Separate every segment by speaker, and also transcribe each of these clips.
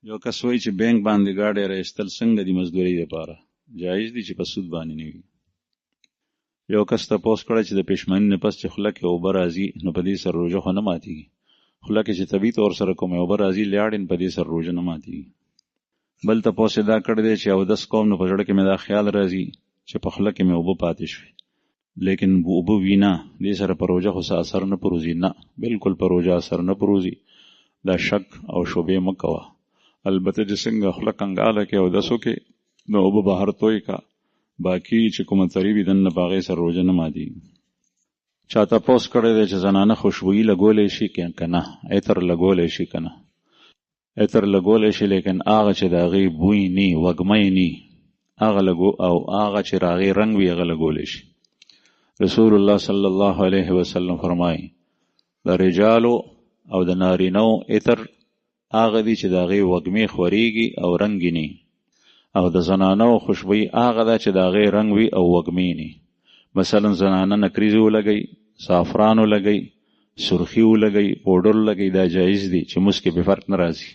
Speaker 1: یو کس وایي چې بینک باندې ګاډی راایستل څنګه دي مزدورۍ لپاره جایز دي چې په سود باندې نه وي. یو کس تپوس کړی چې د پېشمني نه پس چې خوله کې اوبه راځي نو په دې سره روژه خو نه ماتېږي. خوله کې چې طبیعي طور سره کومې اوبه راځي لاړې په دې سره روژه نه ماتېږي. بل تپوس یې دا کړی دی چې اودس کوم نو په زړه کې مې دا خیال راځي چې په خوله کې مې اوبه پاتې شوي لیکن اوبه وي نه، دې سره په روژه خو څه اثر نه پروزي. نه، بالکل په روژه اثر نه پروزي. دا شک او شبهې مه کوه. البته چې څنګه خوله کنګاله کې اودس وکې نو اوبه بهر توی کا، باقي چې کومه تریبي دننه په هغې سره روژه نه ماتېږي. چا تپوس کړی دی چې زنانه خوشبويي لګولی شي که نه، عطر لګولی شي که نه. عطر لګولی شي لیکن هغه چې د هغې بوی نی، وږمی نی، هغه او هغه چې د هغې رنګ وي هغه لګولی شي. رسول الله صلی الله علیه وسلم فرمایي د رجالو او د نارینو عطر هغه دي چې د هغې وږمې خورېږي او رنګ نی، او د زنانو خوشبويي هغه ده چې د هغې رنګ وي او وږمې نی. مثلا زنانه نکریزې ولګوي، زعفران ولګوي، سرخي ولګوي، پوډر ولګوي، دا جایز دي چې موږ کې به فرق نه راځي.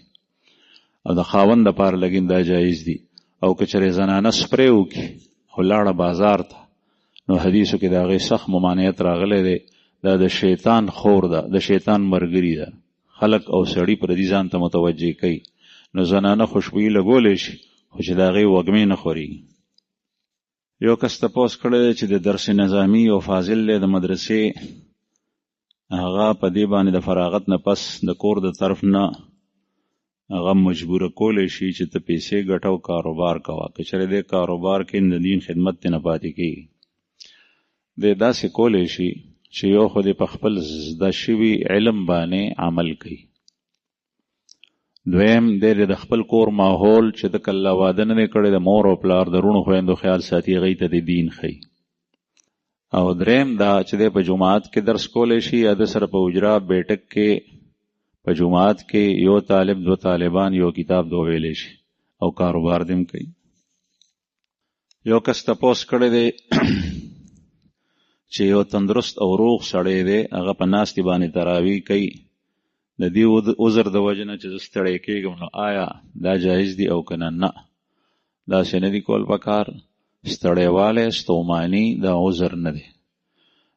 Speaker 1: او د خاوند دپاره لګین دا جایز دي. او که چېرې زنانه سپری وکړي او لاړه بازار ته نو حدیثو کې د هغې سخت ممانعت راغلی دی. دا د شیطان خور ده، د شیطان مرګري ده. خلق او سړي پردي ځان ته متوجه کوي. نو زنانه خوشبويي لګولی شي خو چې د هغې وږمې نه خورېږي. یو کس تپوس کړی دی چې د درس نظامي او فاضل دی د مدرسې، هغه په دې باندې د فراغت نه پس د کور د طرف نه هغه مجبوره کولی شي چې ته پیسې ګټه او کاروبار کوه. که چېرې دې کاروبار کې د دین خدمت ته نه پاتې کېږي، دی داسې کولی شي چې یو خو دې په خپل زده شوي علم باندې عمل کوي. دویم دی د خپل کور ماحول چې د کله واده نه دی کړی د مور او پلار د رونو خویندو خیال ساتي، هغوی ته د دین ښیي. او دریم دا چې دی په جماعت کې درس کولی شي یا د سره په اجرا بیټک کې په جماعت کې یو طالب دو طالبان یو کتاب دو ویلی شي او کاروبار دیم کوي. یو کس تپوس کړی دی چې یو تندرست او روغ سړی دی، هغه په ناستې باندې تراویح کوي. د دې عذر د وجې نه چې زه ستړی کېږم نو آیا دا جایز دي او که نه؟ نه، داسې نه دي کول پکار. ستړیوالی ستوماني دا عذر نه دی.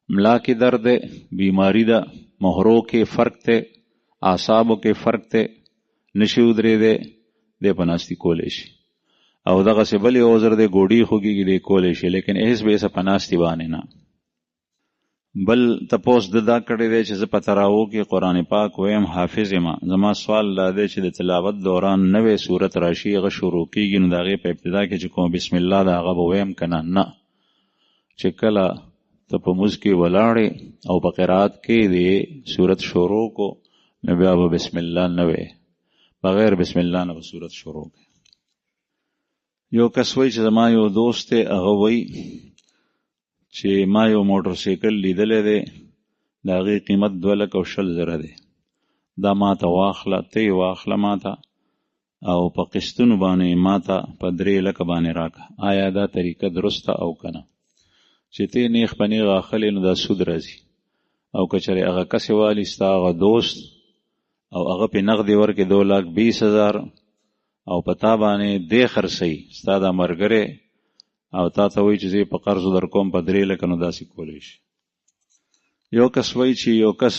Speaker 1: ملا کې درد دی، بیماری ده، مهرو کې فرق دی، اعصابو کې فرق دی، نشي ودرېدی، دی په ناستې کولی شي. او دغسې بل یو عذر دی، ګوډي خوږېږي، دی کولی شي، لیکن هېڅ به یې په ناستې باندې نه. بل تپوس دا کړی دی چې زه په تراوو کې قرآن پاک ویم، حافظ یم. زما سوال دا دی چې د تلاوت دوران نوې صورت راشي، هغه شروع کېږي، نو د هغې په ابتدا کې چې کوم بسم الله ده هغه به ویم که نه؟ نه، چې کله ته په مونځ کې ولاړې او په قرائت کې د صورت شروع کو نو بیا به بسم الله نه وی، بغیر بسم الله نه به صورت شروع کوي. یو کس وایي چې زما یو دوست دی، هغه وایي چې ما یو موټر سایکل لیدلی دی، د هغې قیمت 2,20,000 دی. دا ما ته واخله، ته یې واخله ما ته او په قسطونو باندې ما ته په 3,00,000 باندې راکه. آیا دا طریقه درسته او که نه؟ چې ته یې نیغ په نیغ اخلې نو دا سود راځي. او که چېرې هغه کس یې والي ستا هغه دوست او هغه پې نغدې ورکړې 2,20,000 او په تا باندې دی خرڅوي، ستا دا ملګری او تا ته وایي چې زه په قرضو در کوم په 3,00,000 نو داسې کولی شي. یو کس وایي چې یو کس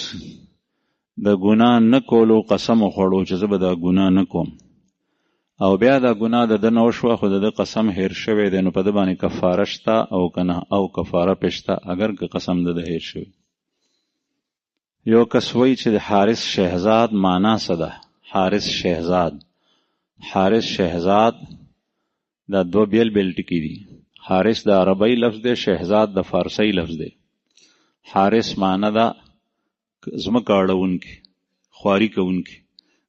Speaker 1: د ګناه نه کولو قسم وخوړو چې زه به دا ګناه نه کوم، او بیا دا ګناه د ده نه وشوه خو د ده قسم هیر شوی دی، نو په ده باندې کفاره شته او که نه؟ او کفاره پې شته اگر که قسم د ده هیر شوی. یو کس وایي چې د حارث شهزاد معنا څه ده؟ حارث شهزاد دا 2 بیل ټکي دي. حارث د عربی لفظ دی، شهزاد د فارسی لفظ دی. حارث معنا ده ځمکه اړونکی، خواري کوونکی،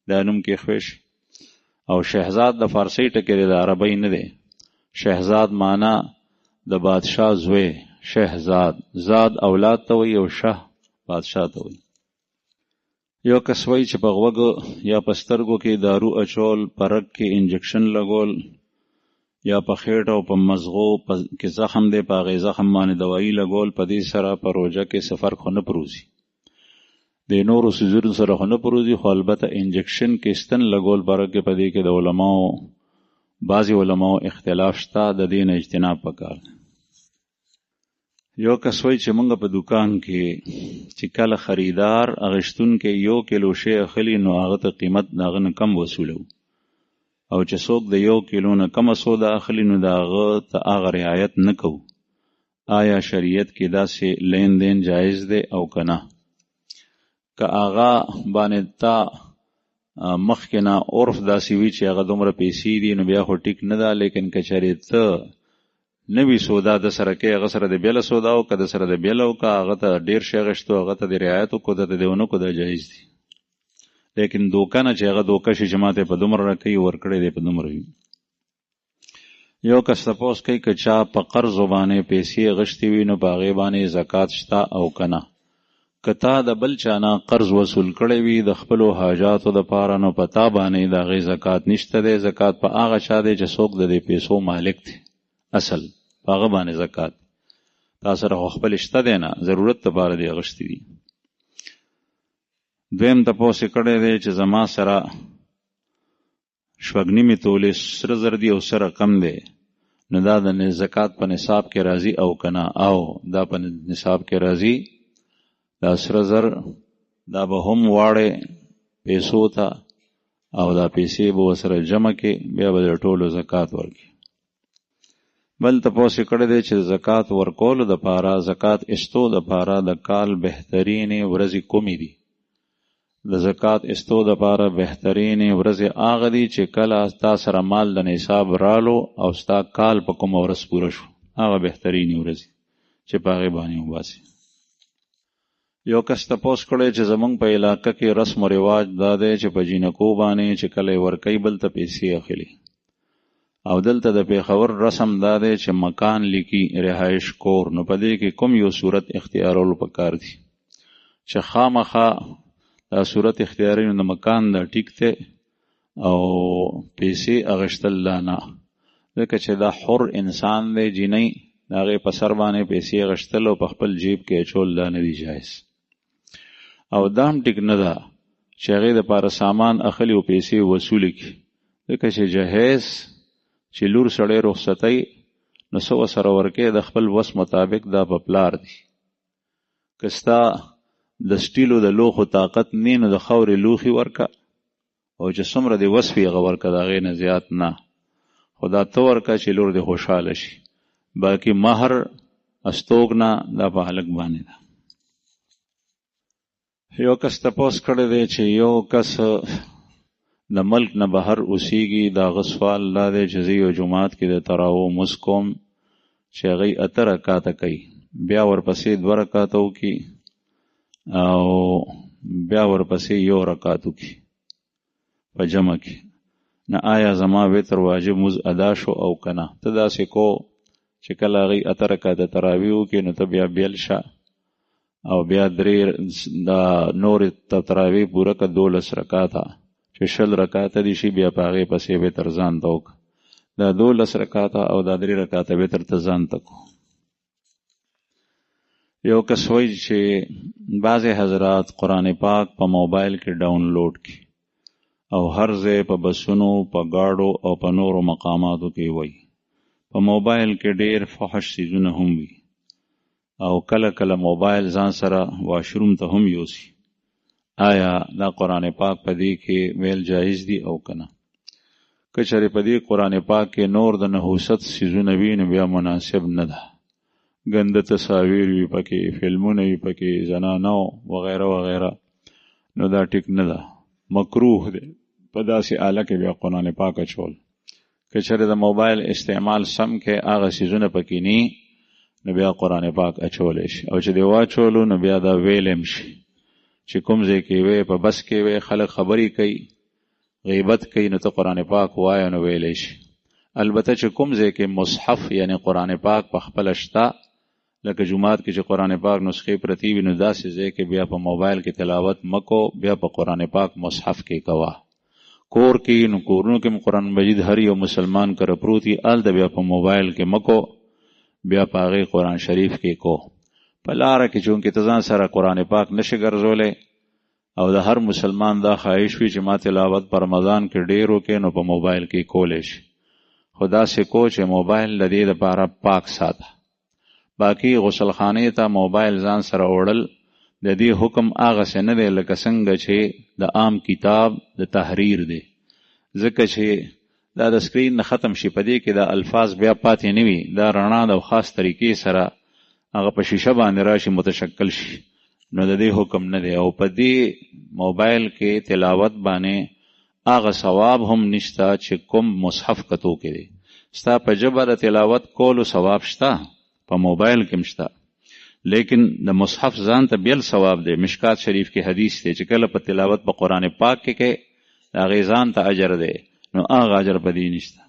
Speaker 1: دا نوم کې ښوی شي. او شهزاد د فارسی ټکی دی، د عربی نه دی. شهزاد معنا د بادشاه زوی، شهزاد، زاد اولاد ته وایي او شه بادشاه ته وایي. یو کس وایي چې په غوږو یا په سترګو کې دارو اچول، په رګ کې انجکشن لګول، یا په خېټه او په مزغو کې زخم دی، په هغې زخم باندې دوایي لګول، په دې سره په روژه کې څه فرق خو نه پروزي. د نورو سيزونو سره خو نه پروزي، خو البته انجکشن کې ستن لګول پاره کې پدې کې د علماو بعضی علماو اختلاف شته، د دین اجتناب پکار. یو کس وایي چې موږ په دکان کې چې کله خریدار اغشتون کې 1 کیلو شی اخلي نو هغه ته قیمت داغه نه کم وصولو، او چې څوک د 1 کیلو نه کم سودا اخلي نو داغه ته هغه رعایت نه کوو. آیا شریعت کې داسې لین دین جایز دی او کنه؟ که هغه باندې تا مخکې نه عرف داسې وي چې هغه دومره پیسې دي نو بیا خو ټیک نه ده، لیکن که چېرې ته نوی سودا د سره کې هغه سره د بیله سودا او که د سره د بیله او که هغه ته ډېر شی غشتو هغه ته د رعایت وکړو ته د ونه کو دا جایز دي. لیکن دوکه نه چې هغه دوکه شي چې ماته په دومره راکوي ورکړی دی په دومره وي. یو کس تپوس کوي که چا په قرض باندې پیسې غشتې وي نو په هغې باندې زکات شته او که نه؟ که تا د بل چا نه قرض وصول کړی وي د خپلو حاجاتو دپاره نو په تا باندې د هغې زکات نشته دی. زکات په هغه چا دی چې څوک د دې پیسو مالک دی، اصل په هغه باندې زکات. تا سره خو خپل شته دی نه، ضرورت دپاره دی اغشتي دي. دویم تپوس یې کړی دی چې زما سره 2.5 تولې سره زر دي او سره کم دی، نو دا د زکات په نصاب کې راځي او که نه؟ او دا په نصاب کې راځي. دا سره زر دا به هم واړې پیسو ته او دا پیسې به ورسره جمع کې بیا به د ټولو زکات ورکړي. بل تپوس یې کړی دی چې زکات ورکولو دپاره، زکات ایستو دپاره د کال بهترینې ورځې کومې دي؟ د زکات ایستو دپاره بهترینې ورځې هغه دي چې کله ستا سره مال د نصاب رالو او ستا کال په کومه ورځ پوره شو، هغه بهترینې ورځې چې په هغې باندې وباسي. یو کس تپوس کړی چې زمونږ په علاقه کې رسم و رواج دا دی چې په جینکو باندې چې کله یې ورکوي بل ته پیسې اخلي، او دلته د پیښور رسم دا دی چې مکان لیکي رهایش کور، نو په دې کې کوم یو صورت اختیارولو پکار دي؟ چې خامخا دا صورت اختیاري نو د مکان دا ټیک دی او پیسې اغشتل لا نه، ځکه چې دا حر انسان دی، جینۍ د هغې په سر باندې پیسې اغشتل او په خپل جیب کې اچول دا نه دی جایز. او دا هم ټیک نه ده چې هغې دپاره سامان اخلي او پیسې وصولې کړي، ځکه چې جهیز چې لور سړی رخصتۍ نو څه ورسره ورکې د خپل وس مطابق دا په پلار دی. که ستا د سټیلو د لوښو طاقت نه نو د خاورې لوښي ورکه، او چې څومره دې وس وي هغه ورکه، د هغې نه زیات نه، خو دا ته ورکه چې لور دې خوشحاله شي. باقي مهر استوګنه دا په هلک باندې ده. یو کس تپوس کړی دی چې یو کس د ملک نه بهر اوسیږي، د هغه سوال دا دی چې زه یو جومات کې د تراویح مونځ کوم چې هغوی 8 رکعاته کوي، بیا ورپسې 2 رکعاته وکړي او بیا ورپسې 1 رکعات وکړي په جمع کې. نه آیا زما وتر واجب مونځ ادا شو او که نه؟ ته داسې کو چې کله هغوی 8 رکعاته تراویح وکړي نو ته بیا بیل شه او بیا 3 د نورې تراویح پوره که 12 رکعاته چې 20 رکعاته دي شي، بیا په هغې پسې وتر ځان ته وکړه. دا 12 رکعاته او دا 3 رکعاته وتر ته ځان ته کو. یو کس وایي چې بعضې حضرات قرآن پاک په موبایل کې ډاونلوډ کړي او هر ځای په بسونو، په ګاډو او په نورو مقاماتو کې وایي. په موبایل کې ډېر فحش څیزونه هم وي او کله کله موبایل ځان سره واشروم ته هم یوسي. آیا دا قرآن پاک په دې کې ویل جایز دي او که نه؟ که چېرې په دې قرآن پاک کې نور د نحوست څیزونه وي نو بیا مناسب نه ده. ګنده تصاویر وي پکې، فلمونه وي پکې، زنانو وغیره وغیره، نو دا ټیک نه ده، مکروه دی په داسې آله کې بیا قرآن پاک اچول. که چېرې د موبایل استعمال سم کې هغه څیزونه پکې نه نو بیا قرآن پاک اچولی شي، او چې دی واچولو نو بیا دا ویلم شي چې کوم ځای کې وی په بس کې وی خلک خبرې کوي، غیبت کوي، نو ته قرآن پاک وایه نو ویلی شي. البته چې کوم ځای کې مصحف یعنی قرآن پاک په خپله شته، لکه جمعات کې چې قرآن پاک نسخې پرتی وي، نو داسې ځای کې بیا په موبایل کې تلاوت مکو، بیا په قرآن پاک مصحف کې کوه. کور کې نو کورونو کې قرآن مجید هر یو مسلمان کره پروت وي، هلته بیا په موبایل کې مکو، بیا په هغې قرآن شریف کې کو. په لاره کې چونکې ته ځان سره قرآن پاک نشي ګرځولی او د هر مسلمان دا خواهش وي چې ما تلاوت په رمضان کې ډیر وکړي نو په موبایل کې کولی شي، خو داسې کو چې موبایل د دې دپاره پاک ساته. باقي غسلخانې ته موبایل ځان سره وړل د دې حکم هغسې نه دی لکه څنګه چې د عام کتاب د تحریر دی، ځکه چې دا د سکرین نه ختم شي، په دې کې دا الفاظ بیا پاتې نه وي، دا رڼا د خاص طریقې سره هغه په شیشه باندې راشي متشکل شي، نو د دې حکم نه دی. او په دې موبایل کې تلاوت باندې هغه ثواب هم نشته چې کوم مصحف کتو کې دی. ستا په ژبه د تلاوت کولو ثواب شته، په موبایل کې هم شته، لیکن د مصحف ځان ته بیل ثواب دی. مشکات شریف کې حدیث دی چې کله په تلاوت په قرآن پاک کې د هغې ځان ته اجر دی، نو هغه اجر په دې نشته.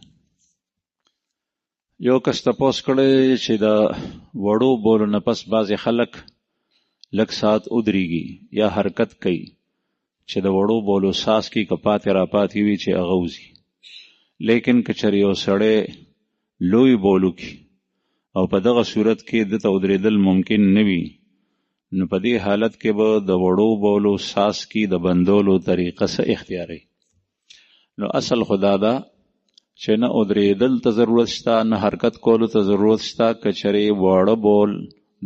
Speaker 1: یو کس تپوس کړی چې د وړو بولو نه پس بعضې خلک لږ ساعت ودرېږي یا حرکت کوي چې د وړو بولو ساس کې که پاتې را پاتې وي چې هغه وځي، لیکن که چېرې یو سړی لوی بولو کې او په دغه صورت کې دته ودرېدل ممکن نه وي، نو په دې حالت کې به د وړو بولو ساس کې د بندولو طریقه څه اختیاروي. نو اصل خدا دا چې نه ودرېدل ته ضرورت شته نه حرکت کولو ته ضرورت شته. که چېرې واړه بول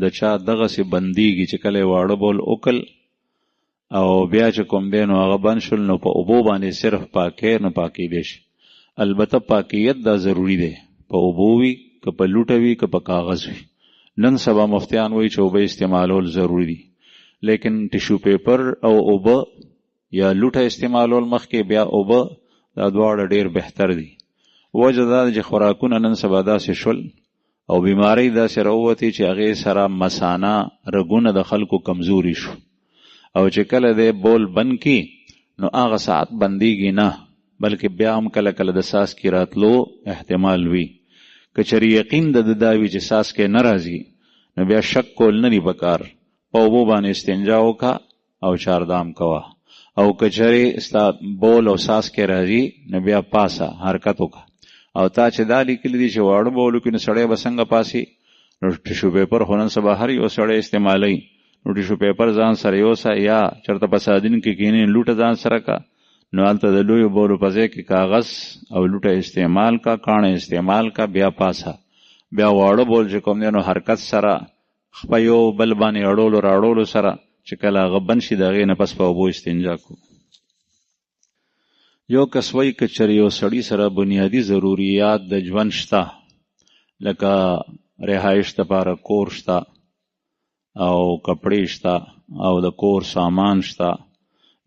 Speaker 1: د چا دغسې بندېږي چې کله یې واړه بول وکړ او بیا چې کوم دی نو هغه بند شول، نو په اوبو باندې صرف پاکې نه پاکېدی شي. البته پاکیت دا ضروری دی، په اوبو وي که په لوټه وي که په کاغذ وي. نن سبا مفتیان وایي چې اوبه استعمالول ضروري دي، لیکن ټیشو پیپر او اوبه یا لوټه استعمالول مخکې بیا اوبه دا دواړه ډیر بهتر دي. وجه دا چې خوراکونه نن سبا داسې شول او بیماری داسې راووتې چې هغې سره مثانه رګونه د خلکو کمزوري شو، او چې کله دی بول بند کی نو هغه ساعت بندېږي نه، بلکې بیا هم کله کله د ساس کې راتلو احتمال وي. که چېرې یقین د دا وي چې ساس کې نه راځي نو بیا شک کول نه دي پکار، په اوبو باندې استنجا وکړه او چاردام کوه. او که چېرې ستا بول او ساس کې راځي نو بیا پاسه حرکت وکړه. او تا چې دا لیکلي دي چې واړه بولو کې نو سړی به څنګه پاسي، نو ټیشو پیپر خو نن سبا هر یو سړی استعمالوي، نو ټیشو پیپر ځان سره یوسه، یا چېرته په سادین کې کښېنې لوټه ځان سره کا، نو هلته د لویو بولو په ځای کې کاغذ او لوټه استعمال کا، کاڼه استعمال کا، بیا پاسه. بیا واړه بول چې کوم دی نو حرکت سره خپه یو بل باندې اړولو راړولو سره چې کله هغه بند شي د هغې نه پس په اوبو استنجا کو. یو کس وایي که چېرې یو سړي سره بنیادي ضروریات د ژوند شته، لکه رهایش دپاره کور شته او کپړې شته او د کور سامان شته،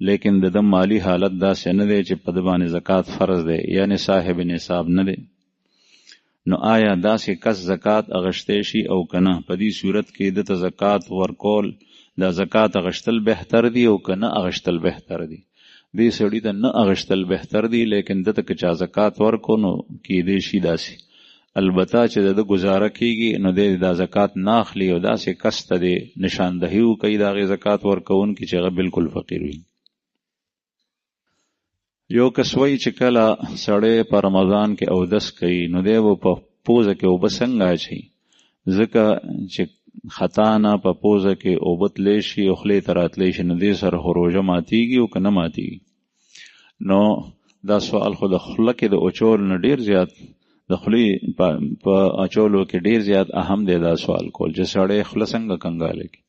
Speaker 1: لیکن د ده مالی حالت داسې نه دی چې په ده باندې زکات فرض دی، یعنی صاحب نصاب نه دی، نو آیا داسې کس زکات اغشتی شي او که نه؟ په دې صورت کې ده ته زکات ورکول، دا زکات اغشتل بهتر دی او که نه اغشتل بهتر دی؟ دې سړي ته نه اغشتل بهتر دی، لیکن ده ته که چا زکات ورکو نو کیدی شي داسې. البته چې د ده گزاره کیږي نو دی دا زکات نه اخلي او داسې کس ته دی نشاندهي وکوي د هغې زکات ورکوونکي چې هغه بالکل فقیر وي. یو کس وایي چې کله سړی په رمضان کې اودس کوي نو دی به په پوزه کې اوبه څنګه اچوي، ځکه چې خطا نه په پوزه کې اوبه تلی شي او خولې ته راتلی شي، نو دې سره خو روژه ماتېږي او که نه ماتېږي؟ نو دا سوال خو د خوله کې د اچول نه ډېر زیات، د خولې په اچولو کې ډېر زیات اهم دی دا سوال کول چې سړی خوله څنګه کنګاله کړي.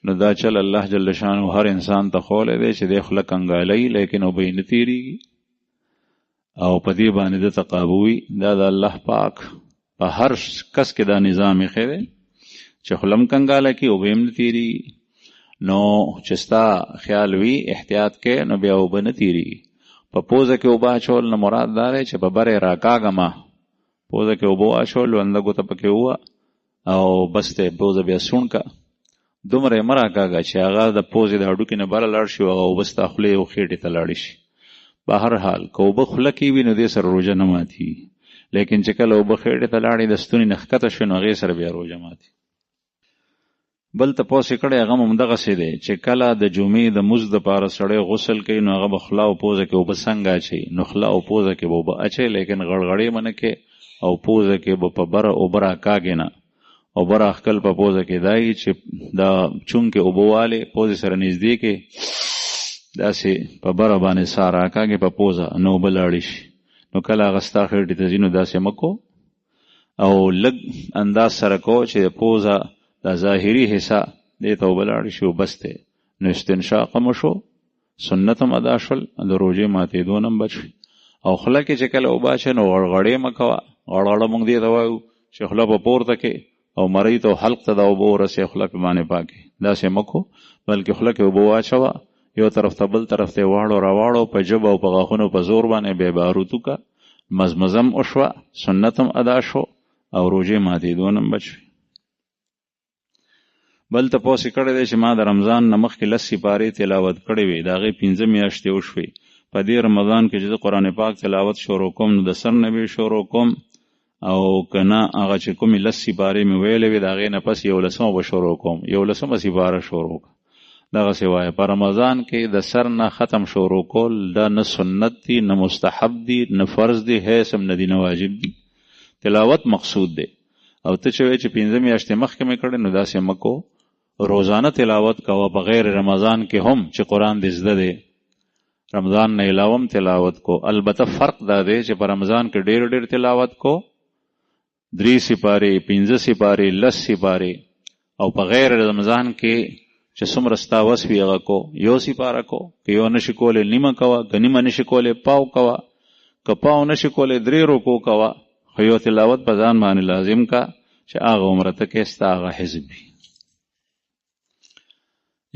Speaker 1: نو دا چل الله جل شانو هر انسان ته خولی دی چې دی خوله کنګالوي، لیکن اوبه یې نه تېرېږي او په دې باندې ده ته قابو وي. دا د الله پاک په هر کس کې دا نظام ایښی دی چې خوله هم کنګاله کړي اوبه هم نه تېرېږي. نو چې ستا خیال وي احتیاط کې نو بیا اوبه نه تېرېږي. په پوزه کې اوبه اچول نه مراد دا دی چې په برې راکاږمه، پوزه کې اوبه واچول لونده ګوته پکې ووه او بس دی پوزه بیا سوڼ که، دومره یې مه راکاږه چې هغه د پوزې د هډوکي نه بره لاړ شي او هغه اوبه ستا خولې او خېټې ته لاړې شي. په هر حال که اوبه خوله کې وي نو دې سره روژه نه ماتېږي، لیکن چې کله اوبه خېټې ته لاړې د ستوني نه ښکته شوې نو هغې سره بیا روژه ماتېږي. بل تپوس یې کړی هغه هم همدغسې دی چې کله د جمعې د مونځ دپاره سړی غسل کوي نو هغه به خوله او پوزه کې اوبه څنګه اچوي؟ نو خوله او پوزه کې به اوبه اچوي، لیکن غړغړې به نه کې او پوزه کې به په بره اوبه راکاږې نه. اوبه راښکل په پوزه کې دا وي چې دا چونکې اوبه والې پوزې سره نږدې کې داسې په بره باندې سا راکاږې په پوزه نو اوبه لاړې شي، نو کله هغه ستا خېټې ته ځي نو داسې مه کو، او لږ انداز سره کو چې پوزه دا ظاهري حصه دې ته اوبه لاړې شي او بس دی، نو استنشاق هم وشو، سنت هم ادا شول، د روژې ماتېدو نه هم بچ شي. او خوله کې چې کله اوبه اچوې نو غړغړې مه کوه، غړغړه موږ دې ته وایو چې خوله په پورته کې او مرۍ ته او حلق ته دا اوبه ورسې خوله پې باندې پاکې، داسې مه کو، بلکې خوله کې اوبه واچوه، یو طرف ته بل طرف ته واړو راواړو، په ژبه او په غاښونو په زور باندې بې باروت وکړه، مزمزم وشوه، سنت هم ادا شو او روژې ماتېدو نه هم بچ شوې. بل تپوس یې کړی دی چې ما د رمضان نه مخکې 10 سپارې تلاوت کړې وې، د هغې 15 میاشتې وشوې. په دې رمضان کې چې د قرآن پاک تلاوت شروع کوم نو د سر نه به شروع کوم، او که نه هغه چې کومې 10 سپارې مې ویلې وې د هغې نه پس 11 به شروع کوم، 11 سپاره شروع کړه. دغسې وایه په رمضان کې د سر نه ختم شروع کول دا نه سنت دی، نه مستحب دی، نه فرض دی، هیڅ هم نه دی، نه واجب دی، تلاوت مقصود دی. او ته چې وایې چې 15 میاشتې مخکې مې کړې نو داسې مه کو، روزانه تلاوت کوه په غیر رمضان کې هم چې قرآن دې زده دی، رمضان نه علاوه هم تلاوت کو. البته فرق دا دی چې په رمضان کې ډېر ډېر تلاوت کو، 3 سپارې 15 سپارې 10 سپارې، او په غیر رمضان کې چې څومره ستا وس وي هغه کو، 1 سپاره کو، که 1 نشي کولی نیمه کوه، که نیمه نشي کولی پاو کوه، که پاو نشي کولی 3 رکو کوه، خو یو تلاوت په ځان باندې لازم کا چې هغه عمره ته کې ستا هغه حزب وي.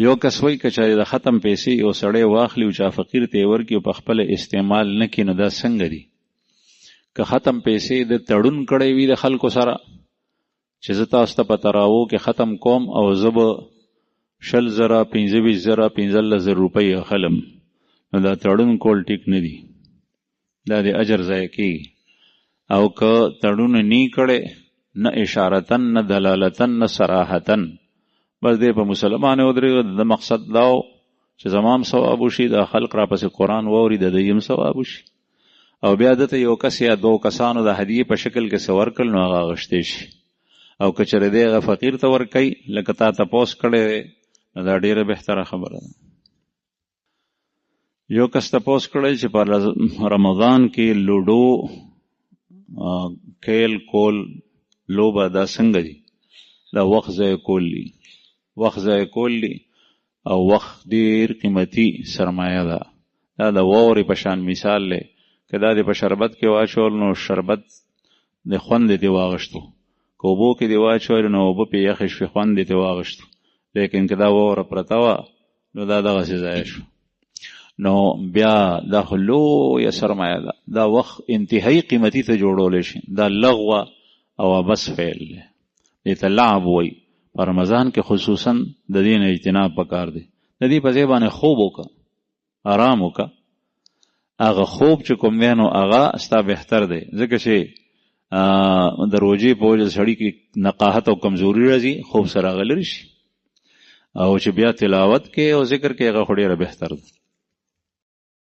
Speaker 1: یو کس وایي که چېرې د ختم پیسې یو سړی واخلي او چا فقیر ته یې ورکړي او په خپله استعمال نه کړي نو دا څنګه دي؟ که ختم پیسې د تړون کړی وي د خلکو سره چې زه تاسو ته په تراوو کې ختم کوم او زه به 20,000 25,000 15,000 روپۍ اخلم، نو دا تړون کول ټیک نه دي، دا د اجر ضایع کېږي. او که تړون نه کړی نه اشارتن نه دلالتن نه صراحتن، بس دی په مسلمان ودرېږه، د مقصد دا و چې زمام ثواب وشي، دا خلق را پسې قرآن واوري د دوی هم ثواب وشي، او بیا دته یو کس یا 2 کسانو د هدیې په شکل کې څه ورکړل نو هغه اخیستی شي. او که چېرې دی هغه فقیر ته ورکوي لکه تا تپوس کړی دی نو دا ډېره بهتره خبره ده. یو کس تپوس کړی چې په رمضان کې لوډو کیل کول لوبه دا څنګه دي؟ دا وخت ضایع کول دي، وخت ضایع کول دي، او وخت ډېر قیمتي سرمایه ده. دا د واورې په شان مثال دی، که دا دې په شربت کې واچول نو شربت د خوند دې واغشتو، که اوبو کې دې واچول نو اوبه پې یخې شوې خوند دې واغشتو، لیکن که دا واوره پرته وه نو دا دغسې ضایع شو. نو بیا دا خو لویه سرمایه ده، دا وخت انتهایی قیمتي ته جوړولی شي، دا لغوه او عبث فعل دی، دې ته لعب وایي. په رمضان کې خصوصا د دې نه اجتناب پکار دی. د دې په ځای باندې خوب وکړه، آرام وکړه، هغه خوب چې کوم دی نو هغه ستا بهتر دی، ځکه چې د روژې په وجه سړي کې نقاحت او کمزوري راځي، خوب سره هغه لرې شي، او چې بیا تلاوت کې او ذکر کې هغه خو ډېره بهتر ده.